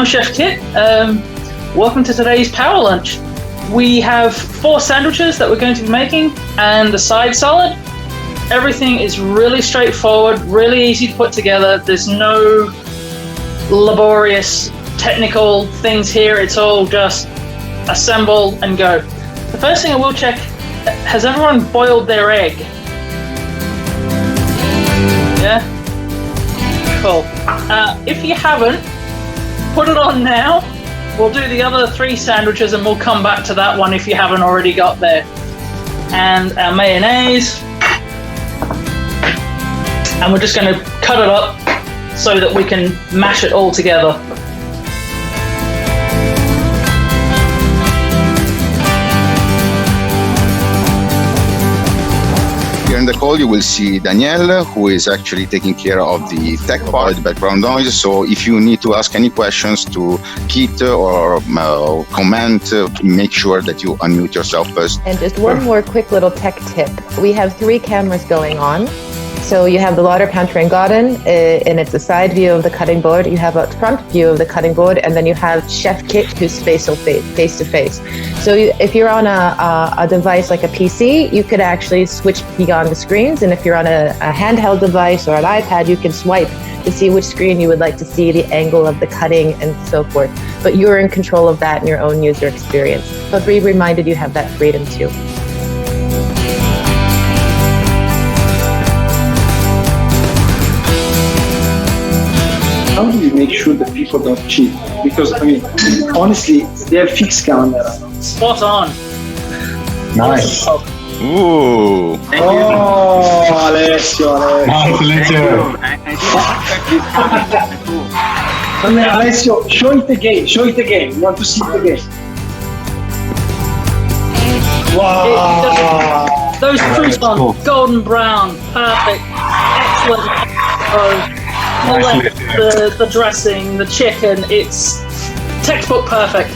Chef Kit. Welcome to today's power lunch. We have 4 sandwiches that we're going to be making and the side salad. Everything is really straightforward, really easy to put together. There's no laborious technical things here. It's all just assemble and go. The first thing I will check, has everyone boiled their egg? Yeah? Cool. If you haven't, put it on now. We'll do the other 3 sandwiches and we'll come back to that one if you haven't already got there. And our mayonnaise. And we're just going to cut it up so that we can mash it all together. Here in the call you will see Danielle, who is actually taking care of the tech part, the background noise. So if you need to ask any questions to Kit or comment, make sure that you unmute yourself first. And just one more quick little tech tip. We have 3 cameras going on. So you have the lauder pantry and garden, and it's a side view of the cutting board. You have a front view of the cutting board, and then you have Chef Kit, who's face to face. So if you're on a device like a PC, you could actually switch beyond the screens. And if you're on a handheld device or an iPad, you can swipe to see which screen you would like to see, the angle of the cutting and so forth. But you're in control of that in your own user experience. So be reminded you have that freedom too. How do you make sure that people don't cheat? Because, I mean, honestly, they have fixed camera. Spot on. Nice. Ooh. Oh, Alessio. Alessio, show it again. You want to see it again. Wow. Those croutons, golden brown, perfect, excellent. The dressing, the chicken, it's textbook perfect.